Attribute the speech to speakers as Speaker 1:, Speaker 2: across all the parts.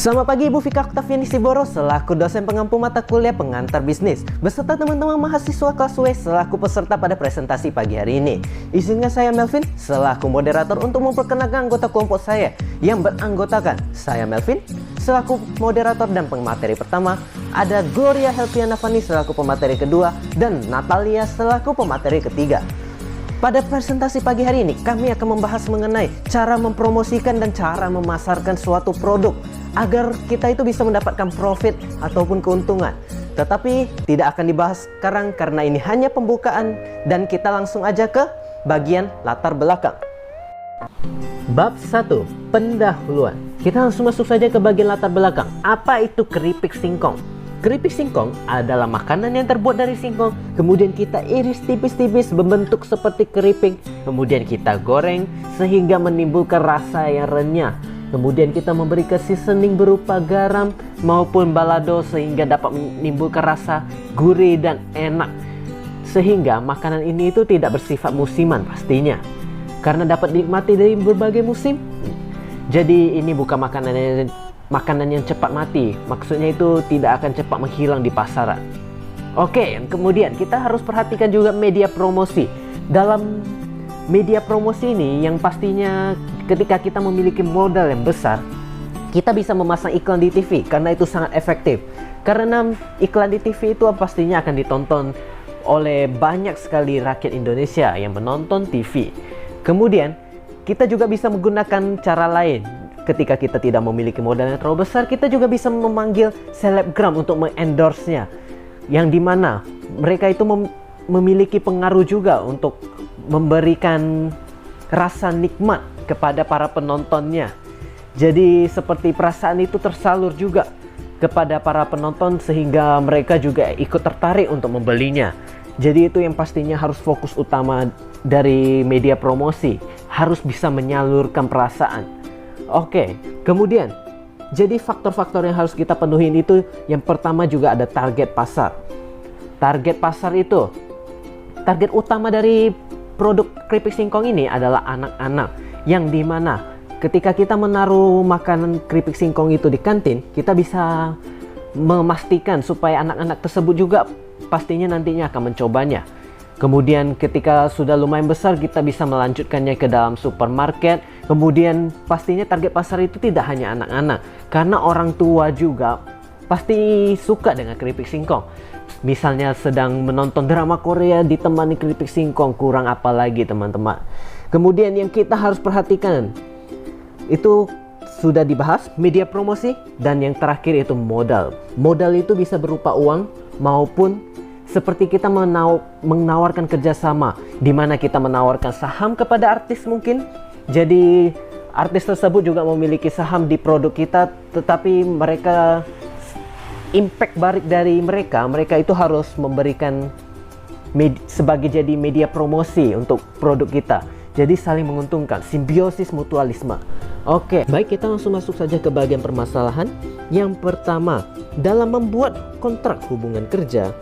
Speaker 1: Selamat pagi Ibu Fika Oktaviani Siboro selaku dosen pengampu mata kuliah pengantar bisnis beserta teman-teman mahasiswa kelas W selaku peserta pada presentasi pagi hari ini. Izinkan saya Melvin selaku moderator untuk memperkenalkan anggota kelompok saya yang beranggotakan saya Melvin selaku moderator dan pemateri pertama, ada Gloria Helpiana Fani selaku pemateri kedua dan Natalia selaku pemateri ketiga. Pada presentasi pagi hari ini kami akan membahas mengenai cara mempromosikan dan cara memasarkan suatu produk agar kita itu bisa mendapatkan profit ataupun keuntungan. Tetapi tidak akan dibahas sekarang karena ini hanya pembukaan dan kita langsung aja ke bagian latar belakang. Bab 1, pendahuluan. Kita langsung masuk saja ke bagian latar belakang. Apa itu keripik singkong? Keripik singkong adalah makanan yang terbuat dari singkong, kemudian kita iris tipis-tipis membentuk seperti keripik, kemudian kita goreng sehingga menimbulkan rasa yang renyah. Kemudian kita memberikan seasoning berupa garam maupun balado sehingga dapat menimbulkan rasa gurih dan enak. Sehingga makanan ini itu tidak bersifat musiman pastinya, karena dapat dinikmati dari berbagai musim. Jadi ini bukan makanan yang cepat mati, maksudnya itu tidak akan cepat menghilang di pasaran. Oke, kemudian kita harus perhatikan juga media promosi. Dalam media promosi ini yang pastinya ketika kita memiliki modal yang besar, kita bisa memasang iklan di TV karena itu sangat efektif. Karena iklan di TV itu pastinya akan ditonton oleh banyak sekali rakyat Indonesia yang menonton TV. Kemudian kita juga bisa menggunakan cara lain. Ketika kita tidak memiliki modal yang terlalu besar, kita juga bisa memanggil selebgram untuk mengendorse-nya, yang dimana mereka itu memiliki pengaruh juga untuk memberikan rasa nikmat kepada para penontonnya. Jadi seperti perasaan itu tersalur juga kepada para penonton sehingga mereka juga ikut tertarik untuk membelinya. Jadi itu yang pastinya harus fokus utama dari media promosi, harus bisa menyalurkan perasaan. Oke, kemudian jadi faktor-faktor yang harus kita penuhin itu yang pertama juga ada target pasar. Target pasar itu, target utama dari produk keripik singkong ini adalah anak-anak, yang dimana ketika kita menaruh makanan keripik singkong itu di kantin, kita bisa memastikan supaya anak-anak tersebut juga pastinya nantinya akan mencobanya. Kemudian ketika sudah lumayan besar, kita bisa melanjutkannya ke dalam supermarket. Kemudian pastinya target pasar itu tidak hanya anak-anak, karena orang tua juga pasti suka dengan keripik singkong. Misalnya sedang menonton drama Korea ditemani keripik singkong, kurang apa lagi teman-teman. Kemudian yang kita harus perhatikan itu sudah dibahas media promosi, dan yang terakhir itu modal. Modal itu bisa berupa uang maupun seperti kita menawarkan kerjasama, di mana kita menawarkan saham kepada artis mungkin. Jadi artis tersebut juga memiliki saham di produk kita, tetapi mereka impact balik dari mereka itu harus memberikan sebagai jadi media promosi untuk produk kita. Jadi saling menguntungkan, simbiosis mutualisme. Oke, baik, kita langsung masuk saja ke bagian permasalahan. Yang pertama, dalam membuat kontrak hubungan kerja,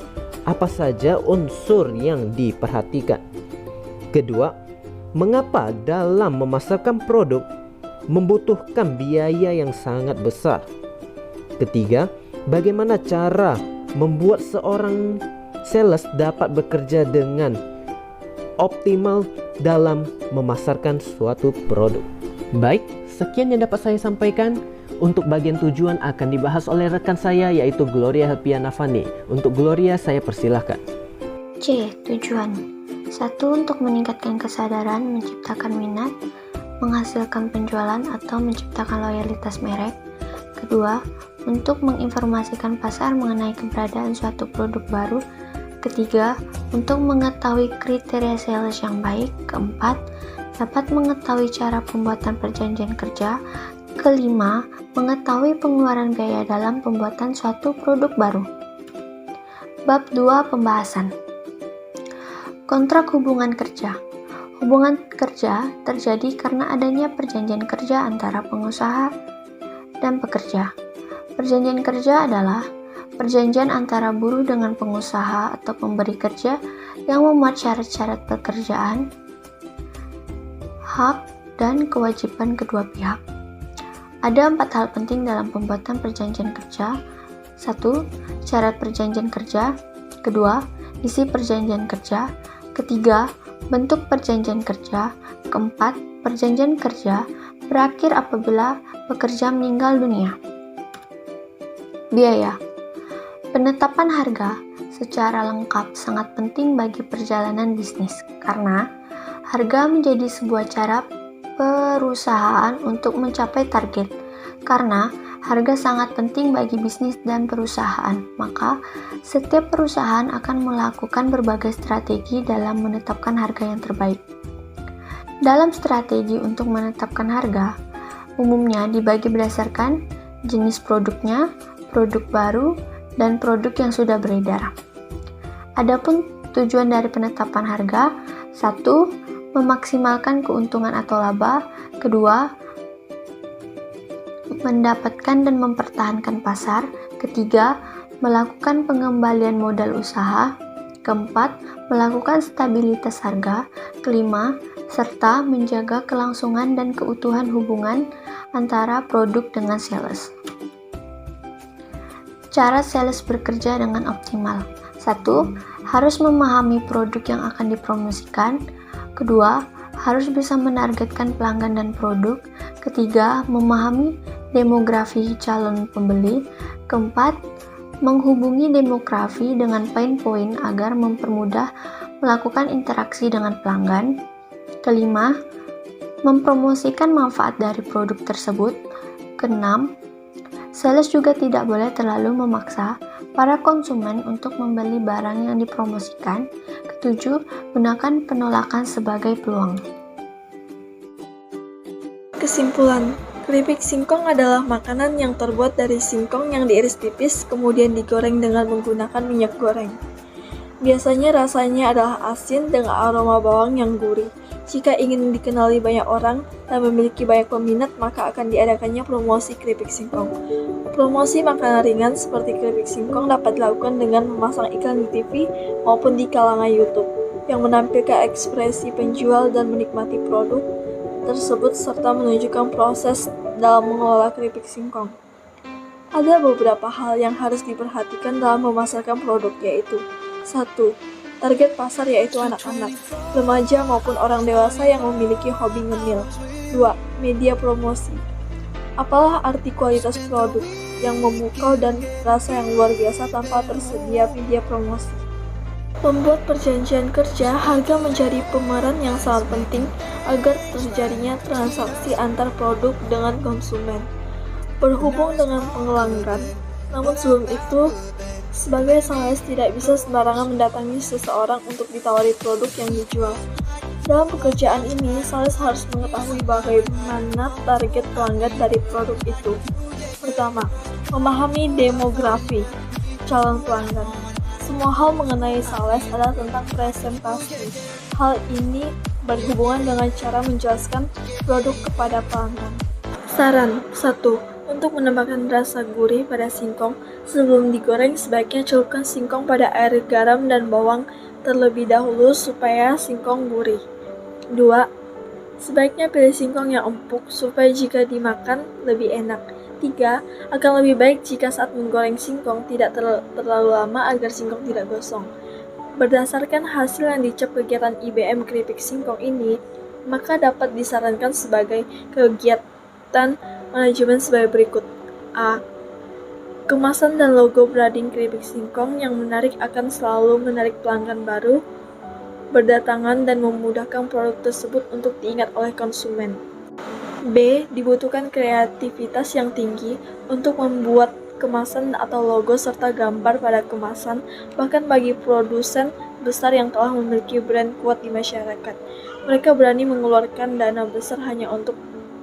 Speaker 1: apa saja unsur yang diperhatikan? Kedua, mengapa dalam memasarkan produk membutuhkan biaya yang sangat besar? Ketiga, bagaimana cara membuat seorang sales dapat bekerja dengan optimal dalam memasarkan suatu produk? Baik, sekian yang dapat saya sampaikan. Untuk bagian tujuan akan dibahas oleh rekan saya, yaitu Gloria Helpiana Fani. Untuk Gloria, saya persilahkan.
Speaker 2: C. Tujuan 1. Untuk meningkatkan kesadaran, menciptakan minat, menghasilkan penjualan atau menciptakan loyalitas merek. Kedua, untuk menginformasikan pasar mengenai keberadaan suatu produk baru. Ketiga, untuk mengetahui kriteria sales yang baik. Keempat, dapat mengetahui cara pembuatan perjanjian kerja. Kelima, mengetahui pengeluaran biaya dalam pembuatan suatu produk baru. Bab 2, pembahasan. Kontrak hubungan kerja. Hubungan kerja terjadi karena adanya perjanjian kerja antara pengusaha dan pekerja. Perjanjian kerja adalah perjanjian antara buruh dengan pengusaha atau pemberi kerja yang memuat syarat-syarat pekerjaan, hak, dan kewajiban kedua pihak. Ada 4 hal penting dalam pembuatan perjanjian kerja. 1. Syarat perjanjian kerja. 2. Isi perjanjian kerja. 3. Bentuk perjanjian kerja. 4. Perjanjian kerja berakhir apabila pekerja meninggal dunia. Biaya. Penetapan harga secara lengkap sangat penting bagi perjalanan bisnis karena harga menjadi sebuah cara perusahaan untuk mencapai target. Karena harga sangat penting bagi bisnis dan perusahaan, maka setiap perusahaan akan melakukan berbagai strategi dalam menetapkan harga yang terbaik. Dalam strategi untuk menetapkan harga, umumnya dibagi berdasarkan jenis produknya, produk baru, dan produk yang sudah beredar. Adapun tujuan dari penetapan harga, 1. Memaksimalkan keuntungan atau laba. 2. Mendapatkan dan mempertahankan pasar. 3. Melakukan pengembalian modal usaha. 4. Melakukan stabilitas harga. 5. Serta menjaga kelangsungan dan keutuhan hubungan antara produk dengan sales. Cara sales bekerja dengan optimal. 1. Harus memahami produk yang akan dipromosikan. 2. Harus bisa menargetkan pelanggan dan produk. 3. Memahami demografi calon pembeli. 4. Menghubungi demografi dengan poin-poin agar mempermudah melakukan interaksi dengan pelanggan. 5. Mempromosikan manfaat dari produk tersebut. 6. Sales juga tidak boleh terlalu memaksa para konsumen untuk membeli barang yang dipromosikan. 7. Gunakan penolakan sebagai peluang.
Speaker 3: Kesimpulan, keripik singkong adalah makanan yang terbuat dari singkong yang diiris tipis kemudian digoreng dengan menggunakan minyak goreng. Biasanya rasanya adalah asin dengan aroma bawang yang gurih. Jika ingin dikenali banyak orang dan memiliki banyak peminat, maka akan diadakannya promosi keripik singkong. Promosi makanan ringan seperti keripik singkong dapat dilakukan dengan memasang iklan di TV maupun di kalangan YouTube yang menampilkan ekspresi penjual dan menikmati produk tersebut serta menunjukkan proses dalam mengelola keripik singkong. Ada beberapa hal yang harus diperhatikan dalam memasarkan produk, yaitu 1. Target pasar yaitu anak-anak, remaja maupun orang dewasa yang memiliki hobi ngemil. 2. Media promosi. Apalah arti kualitas produk yang memukau dan rasa yang luar biasa tanpa tersedia media promosi. Membuat perjanjian kerja, harga menjadi pemeran yang sangat penting agar terjadinya transaksi antar produk dengan konsumen. Berhubung dengan pelanggan, namun sebelum itu, sebagai sales tidak bisa sembarangan mendatangi seseorang untuk ditawari produk yang dijual. Dalam pekerjaan ini, sales harus mengetahui bagaimana target pelanggan dari produk itu. Pertama, memahami demografi calon pelanggan. Semua hal mengenai sales adalah tentang presentasi. Hal ini berhubungan dengan cara menjelaskan produk kepada pelanggan. Saran 1. Untuk menambahkan rasa gurih pada singkong, sebelum digoreng sebaiknya celupkan singkong pada air garam dan bawang terlebih dahulu supaya singkong gurih. 2. Sebaiknya pilih singkong yang empuk supaya jika dimakan lebih enak. 3. Akan lebih baik jika saat menggoreng singkong tidak terlalu lama agar singkong tidak gosong. Berdasarkan hasil yang dicap kegiatan IBM keripik singkong ini, maka dapat disarankan sebagai kegiatan manajemen sebagai berikut. A. Kemasan dan logo branding keripik singkong yang menarik akan selalu menarik pelanggan baru berdatangan dan memudahkan produk tersebut untuk diingat oleh konsumen. B. Dibutuhkan kreativitas yang tinggi untuk membuat kemasan atau logo serta gambar pada kemasan, bahkan bagi produsen besar yang telah memiliki brand kuat di masyarakat. Mereka berani mengeluarkan dana besar hanya untuk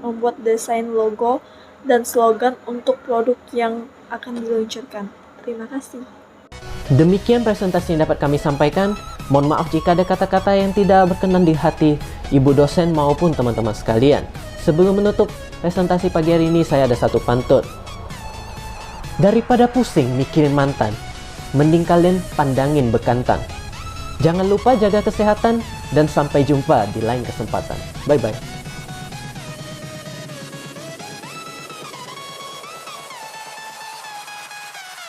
Speaker 3: membuat desain logo dan slogan untuk produk yang akan diluncurkan. Terima kasih.
Speaker 1: Demikian presentasi yang dapat kami sampaikan. Mohon maaf jika ada kata-kata yang tidak berkenan di hati ibu dosen maupun teman-teman sekalian. Sebelum menutup presentasi pagi hari ini, saya ada satu pantun. Daripada pusing mikirin mantan, mending kalian pandangin bekantan. Jangan lupa jaga kesehatan dan sampai jumpa di lain kesempatan. Bye-bye.